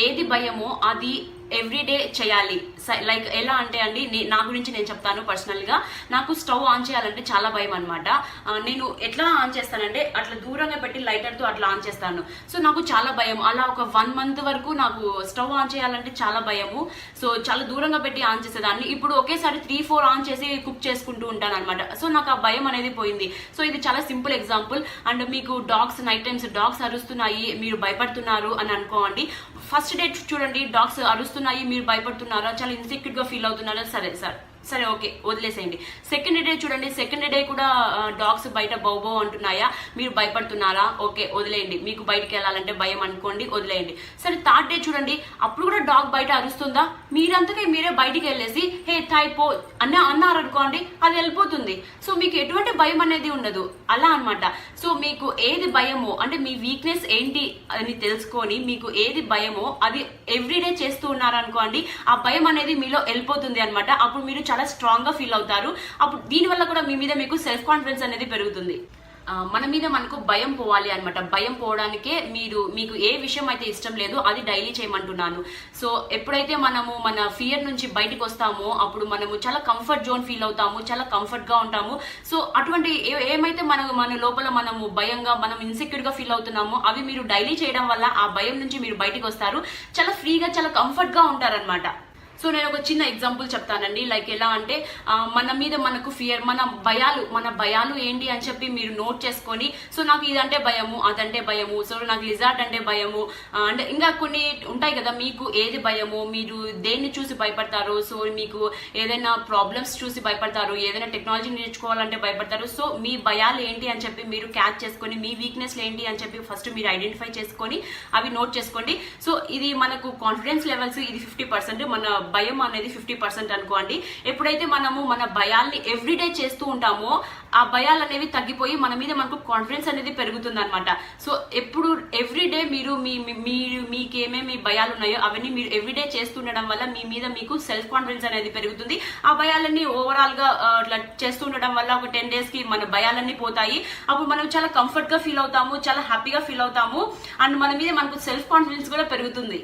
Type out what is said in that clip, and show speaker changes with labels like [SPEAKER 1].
[SPEAKER 1] ఏది భయమో అది ఎవ్రీడే చేయాలి. లైక్ ఎలా అంటే అండి, నా గురించి నేను చెప్తాను. పర్సనల్గా నాకు స్టవ్ ఆన్ చేయాలంటే చాలా భయం అనమాట. నేను ఎట్లా ఆన్ చేస్తానంటే అట్లా దూరంగా పెట్టి లైటర్తో అట్లా ఆన్ చేస్తాను. సో నాకు చాలా భయం. అలా ఒక 1 month వరకు నాకు స్టవ్ ఆన్ చేయాలంటే చాలా భయము. సో చాలా దూరంగా పెట్టి ఆన్ చేసేదాన్ని. ఇప్పుడు ఒకేసారి 3-4 ఆన్ చేసి కుక్ చేసుకుంటూ ఉంటాను అనమాట. సో నాకు ఆ భయం అనేది పోయింది. సో ఇది చాలా సింపుల్ ఎగ్జాంపుల్. అండ్ మీకు నైట్ టైమ్స్ డాగ్స్ అరుస్తున్నాయి, మీరు భయపడుతున్నారు అని అనుకోండి. ఫస్ట్ డే చూడండి, డాగ్స్ అరుస్తున్నాయి, మీరు భయపడుతున్నారా, చాలా ఇన్సెక్యూర్ గా ఫీల్ అవుతున్నారా, సరే ఓకే వదిలేసేయండి. సెకండ్ డే చూడండి, సెకండ్ డే కూడా డాగ్స్ బయట బౌబో అంటున్నాయా, మీరు భయపడుతున్నారా, ఓకే వదిలేయండి. మీకు బయటికి వెళ్ళాలంటే భయం అనుకోండి, వదిలేయండి. సరే థర్డ్ డే చూడండి, అప్పుడు కూడా డాగ్ బయట అరుస్తుందా, మీరంతకే మీరే బయటికి వెళ్ళేసి హే థాయ్ పో అన్నారనుకోండి, అది వెళ్ళిపోతుంది. సో మీకు ఎటువంటి భయం అనేది ఉండదు అలా అనమాట. సో మీకు ఏది భయమో అంటే మీ వీక్నెస్ ఏంటి అని తెలుసుకొని మీకు ఏది భయమో అది ఎవ్రీడే చేస్తూ ఉన్నారనుకోండి, ఆ భయం అనేది మీలో వెళ్ళిపోతుంది అనమాట. అప్పుడు మీరు చాలా స్ట్రాంగ్ గా ఫీల్ అవుతారు. అప్పుడు దీనివల్ల కూడా మీ మీద మీకు సెల్ఫ్ కాన్ఫిడెన్స్ అనేది పెరుగుతుంది. మన మీద మనకు భయం పోవాలి అనమాట. భయం పోవడానికే మీకు ఏ విషయం అయితే ఇష్టం లేదో అది డైలీ చేయమంటున్నాను. సో ఎప్పుడైతే మనము మన ఫియర్ నుంచి బయటకు వస్తామో అప్పుడు మనము చాలా కంఫర్ట్ జోన్ ఫీల్ అవుతాము, చాలా కంఫర్ట్ గా ఉంటాము. సో అటువంటి ఏమైతే మన లోపల మనము భయంగా మనం ఇన్సెక్యూర్ గా ఫీల్ అవుతున్నామో అవి మీరు డైలీ చేయడం వల్ల ఆ భయం నుంచి మీరు బయటకు వస్తారు. చాలా ఫ్రీగా, చాలా కంఫర్ట్ గా ఉంటారనమాట. సో నేను ఒక చిన్న ఎగ్జాంపుల్ చెప్తానండి. లైక్ ఎలా అంటే మన మీద మనకు ఫియర్, మన భయాలు ఏంటి అని చెప్పి మీరు నోట్ చేసుకొని, సో నాకు ఇదంటే భయము, అదంటే భయము, సో నాకు లిజార్డ్ అంటే భయము, అంటే ఇంకా కొన్ని ఉంటాయి కదా, మీకు ఏది భయము, మీరు దేన్ని చూసి భయపడతారు, సో మీకు ఏదైనా ప్రాబ్లమ్స్ చూసి భయపడతారు, ఏదైనా టెక్నాలజీ నేర్చుకోవాలంటే భయపడతారు. సో మీ భయాలు ఏంటి అని చెప్పి మీరు క్యాచ్ చేసుకొని, మీ వీక్నెస్ ఏంటి అని చెప్పి ఫస్ట్ మీరు ఐడెంటిఫై చేసుకొని అవి నోట్ చేసుకోండి. సో ఇది మనకు కాన్ఫిడెన్స్ లెవెల్స్ ఇది 50%, మన భయం అనేది 50% అనుకోండి. ఎప్పుడైతే మనము మన భయాల్ని ఎవ్రీడే చేస్తూ ఉంటామో ఆ భయాలు అనేవి తగ్గిపోయి మన మీద మనకు కాన్ఫిడెన్స్ అనేది పెరుగుతుంది అనమాట. సో ఎప్పుడు ఎవ్రీడే మీరు మీకేమేమి భయాలు ఉన్నాయో అవన్నీ మీరు ఎవ్రీడే చేస్తుండడం వల్ల మీ మీద మీకు సెల్ఫ్ కాన్ఫిడెన్స్ అనేది పెరుగుతుంది. ఆ భయాలన్నీ ఓవరాల్ గా అట్లా చేస్తుండడం వల్ల ఒక 10 days కి మన భయాలన్నీ పోతాయి. అప్పుడు మనం చాలా కంఫర్ట్ గా ఫీల్ అవుతాము, చాలా హ్యాపీగా ఫీల్ అవుతాము, అండ్ మన మీద మనకు సెల్ఫ్ కాన్ఫిడెన్స్ కూడా పెరుగుతుంది.